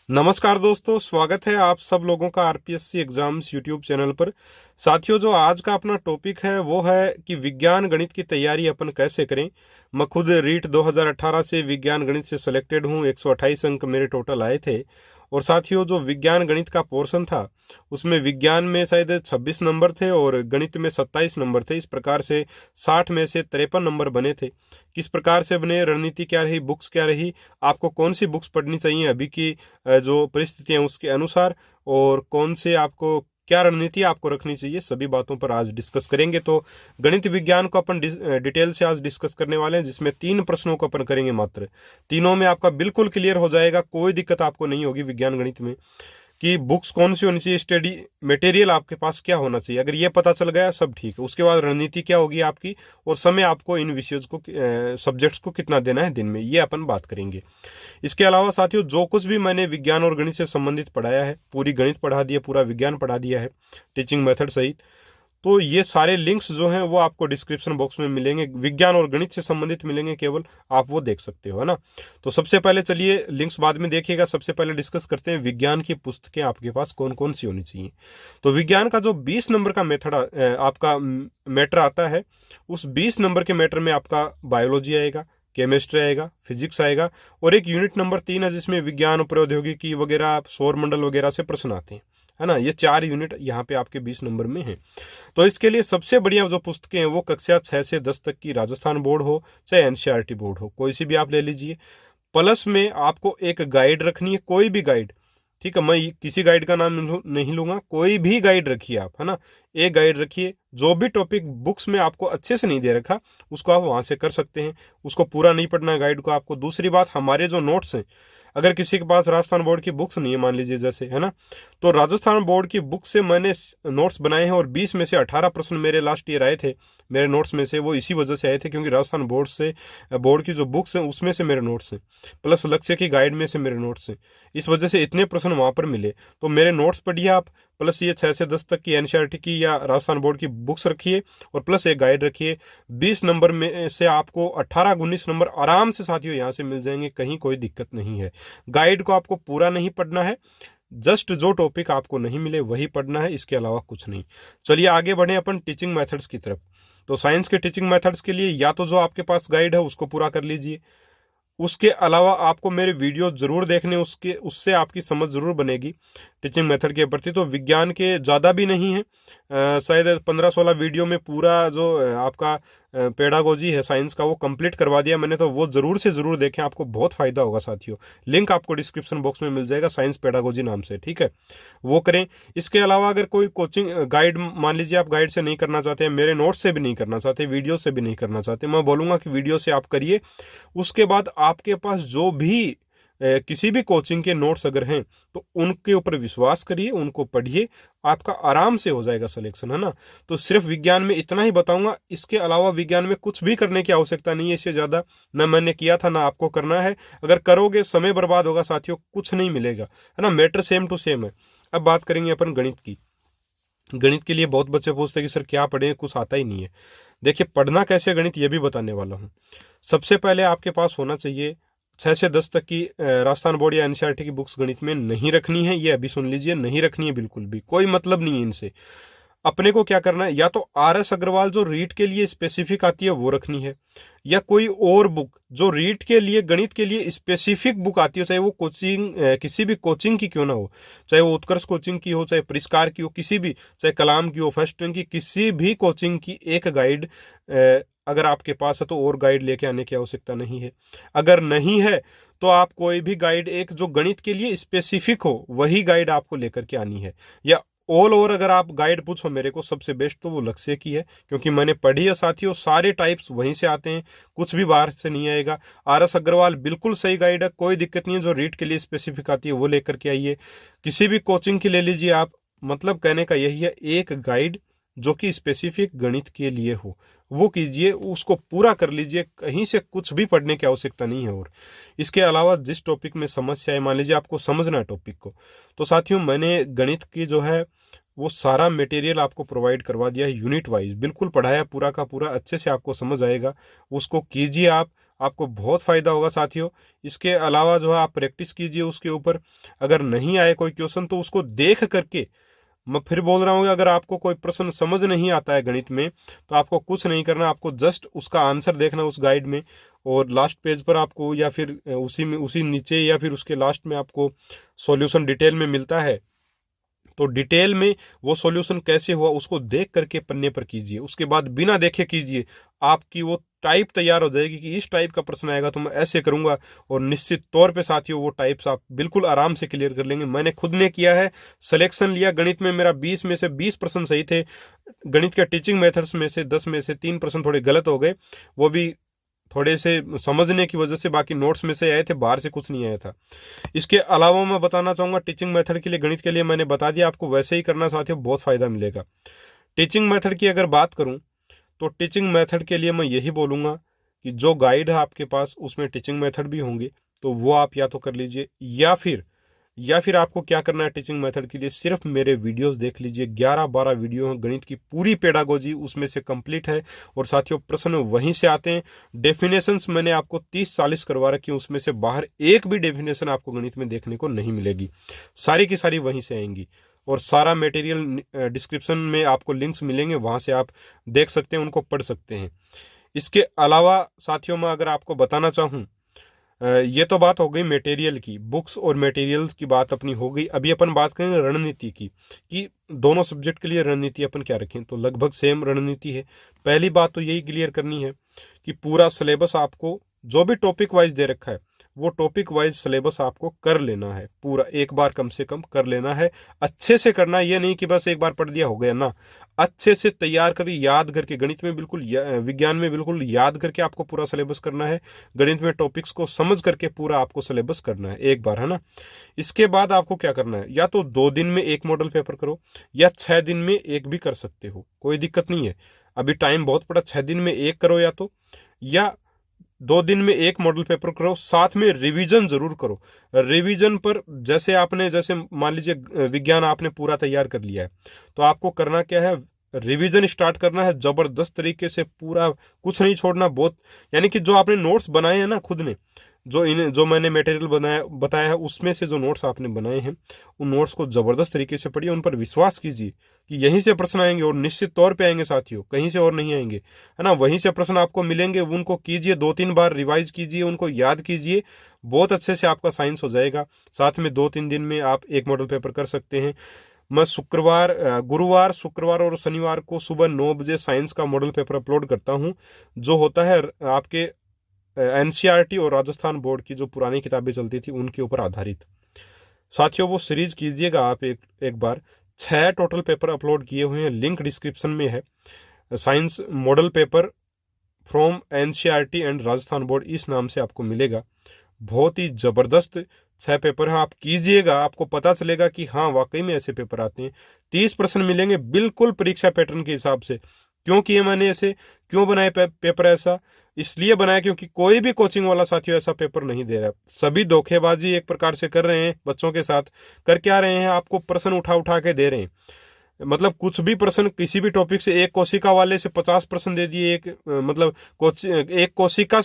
नमस्कार दोस्तों, स्वागत है आप सब लोगों का आरपीएससी एग्जाम्स यूट्यूब चैनल पर। साथियों, जो आज का अपना टॉपिक है वो है कि विज्ञान गणित की तैयारी अपन कैसे करें। मैं खुद रीट 2018 से विज्ञान गणित से सिलेक्टेड हूँ। 128 अंक मेरे टोटल आए थे। और साथियों, जो विज्ञान गणित का पोर्शन था उसमें विज्ञान में शायद 26 नंबर थे और गणित में 27 नंबर थे। इस प्रकार से 60 में से 53 नंबर बने थे। किस प्रकार से बने, रणनीति क्या रही, बुक्स क्या रही, आपको कौन सी बुक्स पढ़नी चाहिए अभी की जो परिस्थितियां उसके अनुसार, और कौन से आपको क्या रणनीति आपको रखनी चाहिए, सभी बातों पर आज डिस्कस करेंगे। तो गणित विज्ञान को अपन डिटेल से आज डिस्कस करने वाले हैं, जिसमें 3 प्रश्नों को अपन करेंगे मात्र। तीनों में आपका बिल्कुल क्लियर हो जाएगा, कोई दिक्कत आपको नहीं होगी विज्ञान गणित में कि बुक्स कौन सी होनी चाहिए, स्टडी मटेरियल आपके पास क्या होना चाहिए। अगर ये पता चल गया सब ठीक है। उसके बाद रणनीति क्या होगी आपकी, और समय आपको इन विषयों को सब्जेक्ट्स को कितना देना है दिन में, ये अपन बात करेंगे। इसके अलावा साथियों, जो कुछ भी मैंने विज्ञान और गणित से संबंधित पढ़ाया है, पूरी गणित पढ़ा दिया, पूरा विज्ञान पढ़ा दिया है, टीचिंग मेथड सहित। तो ये सारे लिंक्स जो हैं वो आपको डिस्क्रिप्शन बॉक्स में मिलेंगे। विज्ञान और गणित से संबंधित मिलेंगे केवल, आप वो देख सकते हो, है ना। तो सबसे पहले चलिए, लिंक्स बाद में देखिएगा, सबसे पहले डिस्कस करते हैं विज्ञान की पुस्तकें आपके पास कौन कौन सी होनी चाहिए। तो विज्ञान का जो 20 नंबर का मेथड आपका मैटर आता है, उस 20 नंबर के मैटर में आपका बायोलॉजी आएगा, केमिस्ट्री आएगा, फिजिक्स आएगा, और एक यूनिट नंबर 3 है जिसमें विज्ञान, प्रौद्योगिकी वगैरह, सौर मंडल वगैरह से प्रश्न आते हैं, है ना। ये 4 यूनिट यहाँ पे आपके 20 नंबर में हैं। तो इसके लिए सबसे बढ़िया जो पुस्तकें हैं वो कक्षा 6 से 10 तक की, राजस्थान बोर्ड हो चाहे एनसीईआरटी बोर्ड हो, कोई सी भी आप ले लीजिए। प्लस में आपको एक गाइड रखनी है, कोई भी गाइड, ठीक है। मैं किसी गाइड का नाम नहीं लूंगा, कोई भी गाइड रखिए आप, है ना। एक गाइड रखिए, जो भी टॉपिक बुक्स में आपको अच्छे से नहीं दे रखा उसको आप वहां से कर सकते हैं। उसको पूरा नहीं पढ़ना है गाइड को आपको। दूसरी बात, हमारे जो नोट्स हैं, अगर किसी के पास राजस्थान बोर्ड की बुक्स नहीं है, मान लीजिए जैसे, है ना, तो राजस्थान बोर्ड की बुक से मैंने नोट्स बनाए हैं, और 20 में से 18 प्रश्न मेरे लास्ट ईयर आए थे मेरे नोट्स में से। वो इसी वजह से आए थे क्योंकि राजस्थान बोर्ड की जो बुक्स हैं उसमें से मेरे नोट्स हैं, प्लस लक्ष्य की गाइड में से मेरे नोट्स हैं। इस वजह से इतने प्रश्न वहां पर मिले। तो मेरे नोट्स पढ़िए आप, प्लस ये 6 से 10 तक की एनसीईआरटी की या राजस्थान बोर्ड की बुक्स रखिए, और प्लस एक गाइड रखिए। 20 नंबर में से आपको 18-19 नंबर आराम से साथियों यहाँ से मिल जाएंगे, कहीं कोई दिक्कत नहीं है। गाइड को आपको पूरा नहीं पढ़ना है, जस्ट जो टॉपिक आपको नहीं मिले वही पढ़ना है, इसके अलावा कुछ नहीं। चलिए आगे बढ़े अपन टीचिंग मेथड्स की तरफ। तो साइंस के टीचिंग मेथड्स के लिए या तो जो आपके पास गाइड है उसको पूरा कर लीजिए, उसके अलावा आपको मेरे वीडियो जरूर देखने, उससे आपकी समझ जरूर बनेगी टीचिंग मेथड के प्रति। तो विज्ञान के ज़्यादा भी नहीं है, शायद 15-16 वीडियो में पूरा जो आपका पेडागोजी है साइंस का वो कंप्लीट करवा दिया मैंने। तो वो जरूर से जरूर देखें, आपको बहुत फायदा होगा साथियों। लिंक आपको डिस्क्रिप्शन बॉक्स में मिल जाएगा, साइंस पेडागोजी नाम से, ठीक है, वो करें। इसके अलावा अगर कोई कोचिंग गाइड, मान लीजिए आप गाइड से नहीं करना चाहते, मेरे नोट से भी नहीं करना चाहते, वीडियो से भी नहीं करना चाहते, मैं बोलूँगा कि वीडियो से आप करिए। उसके बाद आपके पास जो भी किसी भी कोचिंग के नोट्स अगर हैं तो उनके ऊपर विश्वास करिए, उनको पढ़िए, आपका आराम से हो जाएगा सिलेक्शन, है ना। तो सिर्फ विज्ञान में इतना ही बताऊंगा, इसके अलावा विज्ञान में कुछ भी करने की आवश्यकता नहीं है। इससे ज़्यादा ना मैंने किया था ना आपको करना है। अगर करोगे समय बर्बाद होगा साथियों, कुछ नहीं मिलेगा, है ना। मैटर सेम टू सेम है। अब बात करेंगे अपन गणित की। गणित के लिए बहुत बच्चे पूछते हैं कि सर क्या पढ़ें, कुछ आता ही नहीं है। देखिए, पढ़ना कैसे गणित ये भी बताने वाला हूँ। सबसे पहले आपके पास होना चाहिए 6 से 10 तक की राजस्थान बोर्ड या एनसीईआरटी की बुक्स गणित में नहीं रखनी है। ये अभी सुन लीजिए, नहीं रखनी है बिल्कुल भी, कोई मतलब नहीं है इनसे। अपने को क्या करना है, या तो आर.एस. अग्रवाल जो रीट के लिए स्पेसिफिक आती है वो रखनी है, या कोई और बुक जो रीट के लिए, गणित के लिए स्पेसिफिक बुक आती हो, चाहे वो कोचिंग किसी भी कोचिंग की क्यों ना हो, चाहे वो उत्कर्ष कोचिंग की हो, चाहे परिष्कार की हो, किसी भी, चाहे कलाम की हो, फर्स्ट रैंक की, किसी भी कोचिंग की एक गाइड अगर आपके पास है तो और गाइड लेके आने की आवश्यकता नहीं है। अगर नहीं है तो आप कोई भी गाइड, एक जो गणित के लिए स्पेसिफिक हो वही गाइड आपको लेकर के आनी है। या ऑल ओवर अगर आप गाइड पूछो मेरे को, सबसे बेस्ट तो वो लक्ष्य की है, क्योंकि मैंने पढ़ी है साथियों, सारे टाइप्स वहीं से आते हैं, कुछ भी बाहर से नहीं आएगा। आर.एस. अग्रवाल बिल्कुल सही गाइड है, कोई दिक्कत नहीं है। जो रीट के लिए स्पेसिफिक आती है वो लेकर के आइए। किसी भी कोचिंग की ले लीजिए आप, मतलब कहने का यही है, एक गाइड जो कि स्पेसिफिक गणित के लिए हो वो कीजिए, उसको पूरा कर लीजिए, कहीं से कुछ भी पढ़ने की आवश्यकता नहीं है। और इसके अलावा जिस टॉपिक में समस्या है, मान लीजिए आपको समझना है टॉपिक को, तो साथियों मैंने गणित की जो है वो सारा मटेरियल आपको प्रोवाइड करवा दिया है, यूनिट वाइज बिल्कुल पढ़ाया पूरा का पूरा, अच्छे से आपको समझ आएगा। उसको कीजिए आप, आपको बहुत फायदा होगा साथियों। इसके अलावा जो है आप प्रैक्टिस कीजिए उसके ऊपर। अगर नहीं आए कोई क्वेश्चन तो उसको देख करके, मैं फिर बोल रहा हूँ कि अगर आपको कोई प्रश्न समझ नहीं आता है गणित में तो आपको कुछ नहीं करना, आपको जस्ट उसका आंसर देखना उस गाइड में, और लास्ट पेज पर आपको या फिर उसी में, उसी नीचे या फिर उसके लास्ट में आपको सॉल्यूशन डिटेल में मिलता है। तो डिटेल में वो सॉल्यूशन कैसे हुआ उसको देख करके पन्ने पर कीजिए, उसके बाद बिना देखे कीजिए, आपकी वो टाइप तैयार हो जाएगी कि इस टाइप का प्रश्न आएगा तो मैं ऐसे करूंगा, और निश्चित तौर पे साथियों वो टाइप्स आप बिल्कुल आराम से क्लियर कर लेंगे। मैंने खुद ने किया है, सिलेक्शन लिया गणित में, मेरा 20 में से 20 प्रश्न सही थे। गणित के टीचिंग मेथड्स में से 10 में से 3 प्रश्न थोड़े गलत हो गए, वो भी थोड़े से समझने की वजह से, बाकी नोट्स में से आए थे, बाहर से कुछ नहीं आया था। इसके अलावा मैं बताना चाहूंगा टीचिंग मेथड के लिए, गणित के लिए मैंने बता दिया, आपको वैसे ही करना साथियों, बहुत फायदा मिलेगा। टीचिंग मेथड की अगर बात करूं तो टीचिंग मेथड के लिए मैं यही बोलूंगा कि जो गाइड है आपके पास उसमें टीचिंग मेथड भी होंगे, तो वो आप या तो कर लीजिए, या फिर आपको क्या करना है टीचिंग मेथड के लिए, सिर्फ मेरे वीडियोस देख लीजिए। 11-12 वीडियो हैं, गणित की पूरी पेडागोजी उसमें से कंप्लीट है, और साथियों प्रश्न वहीं से आते हैं। डेफिनेशंस मैंने आपको 30-40 करवा रखी है, उसमें से बाहर एक भी डेफिनेशन आपको गणित में देखने को नहीं मिलेगी, सारी की सारी वहीं से आएंगी। और सारा मटेरियल डिस्क्रिप्शन में आपको लिंक्स मिलेंगे, वहां से आप देख सकते हैं, उनको पढ़ सकते हैं। इसके अलावा साथियों मैं अगर आपको बताना चाहूँ, ये तो बात हो गई मटेरियल की, बुक्स और मटेरियल्स की बात अपनी हो गई। अभी अपन बात करेंगे रणनीति की, कि दोनों सब्जेक्ट के लिए रणनीति अपन क्या रखें। तो लगभग सेम रणनीति है। पहली बात तो यही क्लियर करनी है कि पूरा सिलेबस आपको जो भी टॉपिक वाइज दे रखा है वो टॉपिक वाइज सिलेबस आपको कर लेना है, पूरा एक बार कम से कम कर लेना है। अच्छे से करना है, ये नहीं कि बस एक बार पढ़ दिया हो गया ना, अच्छे से तैयार कर याद करके, गणित में बिल्कुल विज्ञान में बिल्कुल याद करके आपको पूरा सिलेबस करना है। गणित में टॉपिक्स को समझ करके पूरा आपको सिलेबस करना है एक बार, है ना। इसके बाद आपको क्या करना है, या तो 2 दिन में एक मॉडल पेपर करो, या 6 दिन में एक भी कर सकते हो, कोई दिक्कत नहीं है। अभी टाइम बहुत पड़ा, 6 दिन में एक करो, या 2 दिन में एक मॉडल पेपर करो, साथ में रिवीजन जरूर करो। रिवीजन पर जैसे मान लीजिए विज्ञान आपने पूरा तैयार कर लिया है, तो आपको करना क्या है, रिवीजन स्टार्ट करना है जबरदस्त तरीके से, पूरा कुछ नहीं छोड़ना। बहुत यानी कि जो आपने नोट्स बनाए हैं ना खुद ने, जो मैंने मटेरियल बताया है उसमें से जो नोट्स आपने बनाए हैं, उन नोट्स को जबरदस्त तरीके से पढ़िए, उन पर विश्वास कीजिए कि यहीं से प्रश्न आएंगे, और निश्चित तौर पे आएंगे साथियों, कहीं से और नहीं आएंगे, है ना। वहीं से प्रश्न आपको मिलेंगे, उनको कीजिए, 2-3 बार रिवाइज कीजिए, उनको याद कीजिए, बहुत अच्छे से आपका साइंस हो जाएगा। साथ में 2-3 दिन में आप एक मॉडल पेपर कर सकते हैं। मैं गुरुवार, शुक्रवार और शनिवार को सुबह 9 बजे साइंस का मॉडल पेपर अपलोड करता हूँ, जो होता है आपके एनसीईआरटी और राजस्थान बोर्ड की जो पुरानी किताबें चलती थी उनके ऊपर आधारित। साथियों वो सीरीज कीजिएगा आप एक बार। 6 टोटल पेपर अपलोड किए हुए हैं, लिंक डिस्क्रिप्शन में है। Science model paper from NCERT and Rajasthan board, इस नाम से आपको मिलेगा। बहुत ही जबरदस्त 6 पेपर हैं, आप कीजिएगा, आपको पता चलेगा कि हाँ वाकई में ऐसे पेपर आते हैं। 30 प्रश्न मिलेंगे बिल्कुल परीक्षा पैटर्न के हिसाब से। क्यों किए मैंने ऐसे, क्यों बनाए पेपर ऐसा, इसलिए बनाया क्योंकि कोई भी कोचिंग वाला साथियों ऐसा पेपर नहीं दे रहा। सभी धोखेबाजी एक प्रकार से कर रहे हैं बच्चों के साथ। कर क्या रहे हैं, आपको प्रश्न उठा उठा के दे रहे हैं। मतलब कुछ भी प्रश्न किसी भी टॉपिक से, एक कोशिका वाले से 50 प्रश्न दे दिए, एक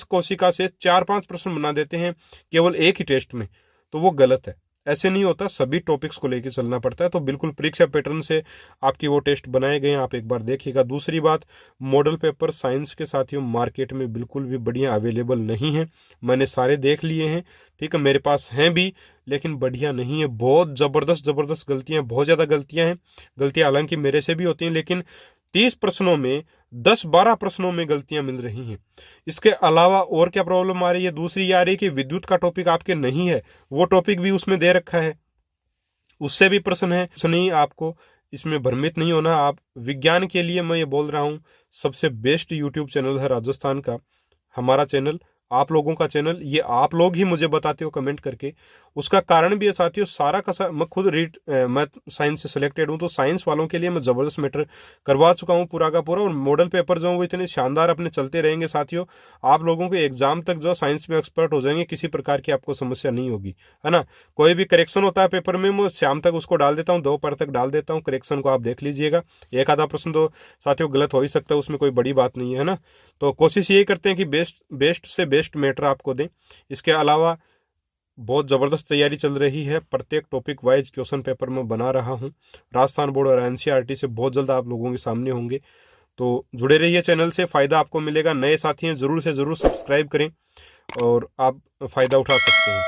कोशिका से 4-5 प्रश्न बना देते हैं केवल एक ही टेस्ट में, तो वो गलत है। ऐसे नहीं होता, सभी टॉपिक्स को लेकर चलना पड़ता है। तो बिल्कुल परीक्षा पैटर्न से आपकी वो टेस्ट बनाए गए हैं, आप एक बार देखिएगा। दूसरी बात, मॉडल पेपर साइंस के साथियों मार्केट में बिल्कुल भी बढ़िया अवेलेबल नहीं है। मैंने सारे देख लिए हैं, ठीक है, मेरे पास हैं भी, लेकिन बढ़िया नहीं है। बहुत जबरदस्त गलतियां, बहुत ज़्यादा गलतियां हैं। गलतियां हालांकि मेरे से भी होती हैं, लेकिन 30 प्रश्नों में 10-12 प्रश्नों में गलतियां मिल रही हैं। इसके अलावा और क्या प्रॉब्लम आ रही है, दूसरी ये आ रही है कि विद्युत का टॉपिक आपके नहीं है, वो टॉपिक भी उसमें दे रखा है, उससे भी प्रश्न है। नहीं, आपको इसमें भ्रमित नहीं होना। आप विज्ञान के लिए मैं ये बोल रहा हूँ, सबसे बेस्ट यूट्यूब चैनल है राजस्थान का हमारा चैनल, आप लोगों का चैनल। ये आप लोग ही मुझे बताते हो कमेंट करके। उसका कारण भी है साथियों, सारा का मैं खुद मैं साइंस से सिलेक्टेड हूँ, तो साइंस वालों के लिए मैं जबरदस्त मैटर करवा चुका हूँ पूरा का पूरा। और मॉडल पेपर जो वो इतने शानदार अपने चलते रहेंगे साथियों, आप लोगों के एग्जाम तक जो साइंस में एक्सपर्ट हो जाएंगे, किसी प्रकार की आपको समस्या नहीं होगी, है ना। कोई भी करेक्शन होता है पेपर में, मैं शाम तक उसको डाल देता हूँ, दोपहर तक डाल देता हूँ, करेक्शन को आप देख लीजिएगा। एक आधा प्रश्न तो साथियों गलत हो ही सकता है, उसमें कोई बड़ी बात नहीं है ना। तो कोशिश यही करते हैं कि बेस्ट से बेस्ट बेस्ट मैटर आपको दें। इसके अलावा बहुत ज़बरदस्त तैयारी चल रही है, प्रत्येक टॉपिक वाइज क्वेश्चन पेपर में बना रहा हूं। राजस्थान बोर्ड और एनसीईआरटी से बहुत जल्द आप लोगों के सामने होंगे, तो जुड़े रहिए चैनल से, फ़ायदा आपको मिलेगा। नए साथी हैं ज़रूर से ज़रूर सब्सक्राइब करें और आप फ़ायदा उठा सकते हैं।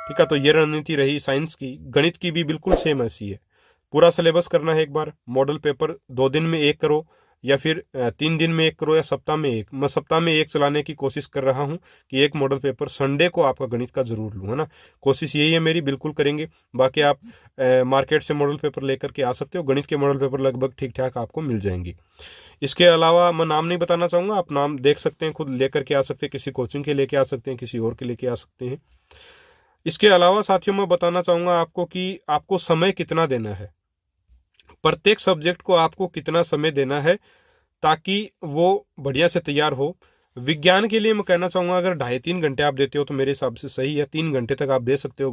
ठीक है, तो ये रणनीति रही साइंस की। गणित की भी बिल्कुल सेम ऐसी है। पूरा सिलेबस करना है एक बार, मॉडल पेपर 2 दिन में एक करो या फिर 3 दिन में एक करो या सप्ताह में एक। मैं सप्ताह में एक चलाने की कोशिश कर रहा हूं कि एक मॉडल पेपर संडे को आपका गणित का जरूर लूँ, है ना। कोशिश यही है मेरी, बिल्कुल करेंगे। बाकी आप मार्केट से मॉडल पेपर लेकर के आ सकते हो, गणित के मॉडल पेपर लगभग ठीक ठाक आपको मिल जाएंगे। इसके अलावा मैं नाम नहीं बताना चाहूँगा, आप नाम देख सकते हैं, खुद लेकर के आ सकते हैं, किसी कोचिंग के लेके आ सकते हैं, किसी और के लेके आ सकते हैं। इसके अलावा साथियों मैं बताना चाहूँगा आपको कि आपको समय कितना देना है, प्रत्येक सब्जेक्ट को आपको कितना समय देना है ताकि वो बढ़िया से तैयार हो। विज्ञान के लिए मैं कहना चाहूँगा अगर 2.5-3 घंटे आप देते हो तो मेरे हिसाब से सही है। 3 घंटे तक आप दे सकते हो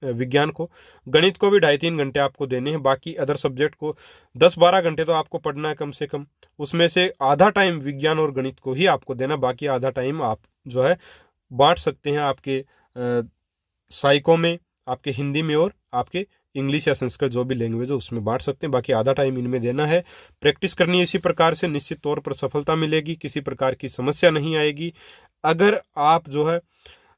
विज्ञान को। गणित को भी 2.5-3 घंटे आपको देने हैं। बाकी अदर सब्जेक्ट को 10-12 घंटे तो आपको पढ़ना है कम से कम। उसमें से आधा टाइम विज्ञान और गणित को ही आपको देना, बाकी आधा टाइम आप जो है बांट सकते हैं आपके साइको में, आपके हिंदी में और आपके इंग्लिश या संस्कृत जो भी लैंग्वेज है उसमें बांट सकते हैं। बाकी आधा टाइम इनमें देना है। प्रैक्टिस करनी है इसी प्रकार से, निश्चित तौर पर सफलता मिलेगी, किसी प्रकार की समस्या नहीं आएगी। अगर आप जो है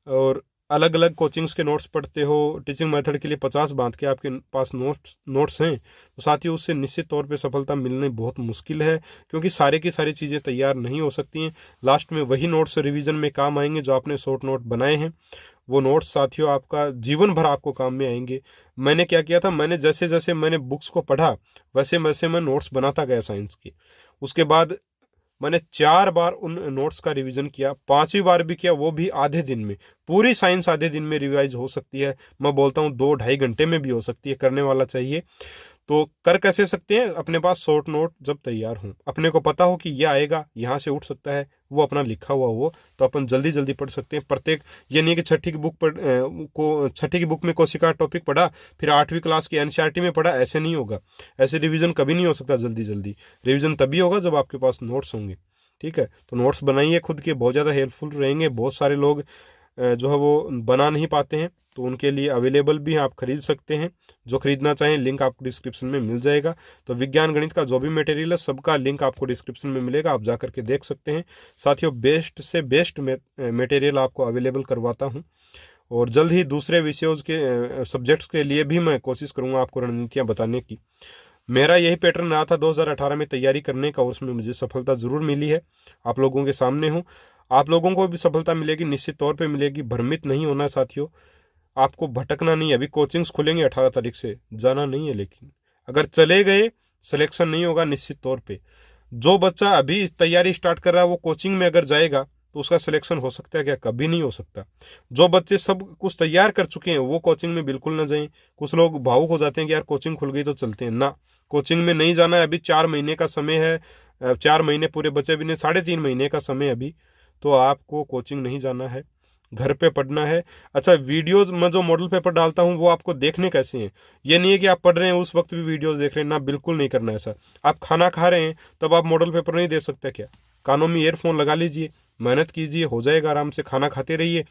और अलग अलग कोचिंग्स के नोट्स पढ़ते हो, टीचिंग मेथड के लिए 50 बांध के आपके पास नोट्स हैं, तो साथियों उससे निश्चित तौर पे सफलता मिलने बहुत मुश्किल है, क्योंकि सारे की सारी चीज़ें तैयार नहीं हो सकती हैं। लास्ट में वही नोट्स रिवीजन में काम आएंगे जो आपने शॉर्ट नोट बनाए हैं। वो नोट्स साथियों आपका जीवन भर आपको काम में आएंगे। मैंने क्या किया था, मैंने जैसे जैसे मैंने बुक्स को पढ़ा वैसे वैसे मैं नोट्स बनाता गया साइंस की। उसके बाद मैंने 4 बार उन नोट्स का रिवीजन किया, 5वीं बार भी किया, वो भी आधे दिन में। पूरी साइंस आधे दिन में रिवाइज हो सकती है, मैं बोलता हूँ 2-2.5 घंटे में भी हो सकती है। करने वाला चाहिए। तो कर कैसे सकते हैं, अपने पास शॉर्ट नोट जब तैयार हो, अपने को पता हो कि यह आएगा, यहाँ से उठ सकता है, वो अपना लिखा हुआ हो, तो अपन जल्दी जल्दी पढ़ सकते हैं। प्रत्येक ये नहीं कि छठी की बुक में कोशिका टॉपिक पढ़ा फिर 8वीं क्लास की एनसीईआरटी में पढ़ा, ऐसे नहीं होगा। ऐसे रिवीजन कभी नहीं हो सकता जल्दी जल्दी। रिवीजन तभी होगा जब आपके पास नोट्स होंगे। ठीक है, तो नोट्स बनाइए खुद के, बहुत ज़्यादा हेल्पफुल रहेंगे। बहुत सारे लोग जो है वो बना नहीं पाते हैं, तो उनके लिए अवेलेबल भी आप खरीद सकते हैं। जो खरीदना चाहें लिंक आपको डिस्क्रिप्शन में मिल जाएगा। तो विज्ञान गणित का जो भी मटेरियल है सबका लिंक आपको डिस्क्रिप्शन में मिलेगा, आप जा करके देख सकते हैं। साथियों बेस्ट से बेस्ट मटेरियल आपको अवेलेबल करवाता हूँ, और जल्द ही दूसरे विषयों के सब्जेक्ट्स के लिए भी मैं कोशिश करूँगा आपको रणनीतियाँ बताने की। मेरा यही पैटर्न रहा था 2018 में तैयारी करने का, और उसमें मुझे सफलता ज़रूर मिली है। आप लोगों के सामने हूँ, आप लोगों को भी सफलता मिलेगी, निश्चित तौर पे मिलेगी। भ्रमित नहीं होना साथियों, आपको भटकना नहीं है। अभी कोचिंग्स खुलेंगे 18 तारीख से, जाना नहीं है, लेकिन अगर चले गए सिलेक्शन नहीं होगा निश्चित तौर पे। जो बच्चा अभी तैयारी स्टार्ट कर रहा है वो कोचिंग में अगर जाएगा तो उसका सिलेक्शन हो सकता है क्या? कभी नहीं हो सकता। जो बच्चे सब कुछ तैयार कर चुके हैं वो कोचिंग में बिल्कुल ना जाएं। कुछ लोग भावुक हो जाते हैं कि यार कोचिंग खुल गई तो चलते हैं, ना, कोचिंग में नहीं जाना है। अभी 4 महीने का समय है, 4 महीने पूरे बचे भी नहीं, 3.5 महीने का समय अभी, तो आपको कोचिंग नहीं जाना है, घर पे पढ़ना है। अच्छा, वीडियोज में जो मॉडल पेपर डालता हूँ वो आपको देखने कैसे हैं, ये नहीं है कि आप पढ़ रहे हैं उस वक्त भी वीडियोज देख रहे हैं, ना, बिल्कुल नहीं करना ऐसा। आप खाना खा रहे हैं तब आप मॉडल पेपर नहीं दे सकते क्या? कानों में ईयरफोन लगा लीजिए, मेहनत कीजिए, हो जाएगा आराम से। खाना खाते रहिए,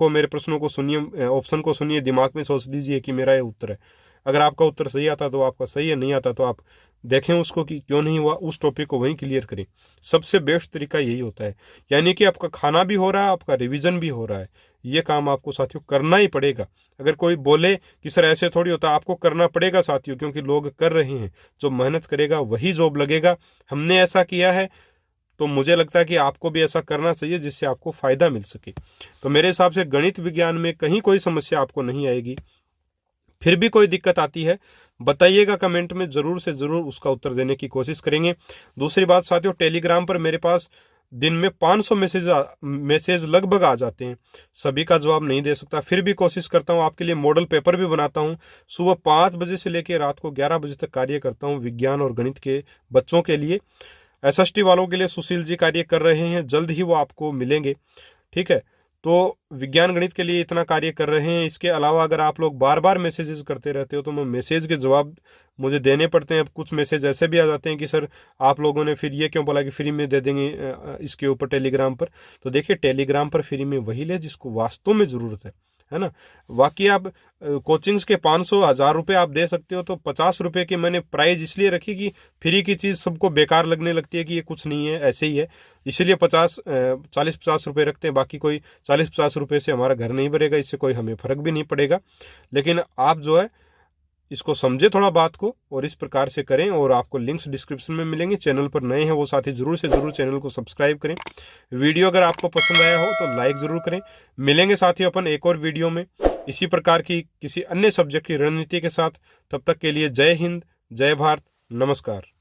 मेरे प्रश्नों को सुनिए, ऑप्शन को सुनिए, दिमाग में सोच लीजिए कि मेरा ये उत्तर है। अगर आपका उत्तर सही आता तो आपका सही है, नहीं आता तो आप देखें उसको कि क्यों नहीं हुआ, उस टॉपिक को वहीं क्लियर करें। सबसे बेस्ट तरीका यही होता है। यानी कि आपका खाना भी हो रहा है, आपका रिवीजन भी हो रहा है। ये काम आपको साथियों करना ही पड़ेगा। अगर कोई बोले कि सर ऐसे थोड़ी होता, आपको करना पड़ेगा साथियों, क्योंकि लोग कर रहे हैं। जो मेहनत करेगा वही जॉब लगेगा। हमने ऐसा किया है, तो मुझे लगता है कि आपको भी ऐसा करना चाहिए जिससे आपको फायदा मिल सके। तो मेरे हिसाब से गणित विज्ञान में कहीं कोई समस्या आपको नहीं आएगी। फिर भी कोई दिक्कत आती है बताइएगा कमेंट में, जरूर से जरूर उसका उत्तर देने की कोशिश करेंगे। दूसरी बात साथियों, टेलीग्राम पर मेरे पास दिन में 500 मैसेज लगभग आ जाते हैं। सभी का जवाब नहीं दे सकता, फिर भी कोशिश करता हूँ आपके लिए। मॉडल पेपर भी बनाता हूँ, सुबह 5 बजे से लेकर रात को 11 बजे तक कार्य करता हूँ विज्ञान और गणित के बच्चों के लिए। एसएसटी वालों के लिए सुशील जी कार्य कर रहे हैं, जल्द ही वो आपको मिलेंगे। ठीक है, तो विज्ञान गणित के लिए इतना कार्य कर रहे हैं। इसके अलावा अगर आप लोग बार बार मैसेजेस करते रहते हो तो मैं मैसेज के जवाब मुझे देने पड़ते हैं। अब कुछ मैसेज ऐसे भी आ जाते हैं कि सर आप लोगों ने फिर ये क्यों बोला कि फ्री में दे देंगे इसके ऊपर टेलीग्राम पर। तो देखिए, टेलीग्राम पर फ्री में वही ले जिसको वास्तव में ज़रूरत है ना। बाकी आप कोचिंग्स के 500-1000 रुपये आप दे सकते हो, तो 50 रुपये की मैंने प्राइस इसलिए रखी कि फ्री की चीज़ सबको बेकार लगने लगती है कि ये कुछ नहीं है, ऐसे ही है, इसलिए 40-50 रुपये रखते हैं। बाकी कोई 40-50 रुपये से हमारा घर नहीं भरेगा, इससे कोई हमें फ़र्क भी नहीं पड़ेगा। लेकिन आप जो है इसको समझे थोड़ा बात को और इस प्रकार से करें। और आपको लिंक्स डिस्क्रिप्शन में मिलेंगे। चैनल पर नए हैं वो साथी जरूर से जरूर चैनल को सब्सक्राइब करें। वीडियो अगर आपको पसंद आया हो तो लाइक ज़रूर करें। मिलेंगे साथियों अपन एक और वीडियो में इसी प्रकार की किसी अन्य सब्जेक्ट की रणनीति के साथ। तब तक के लिए जय हिंद, जय भारत, नमस्कार।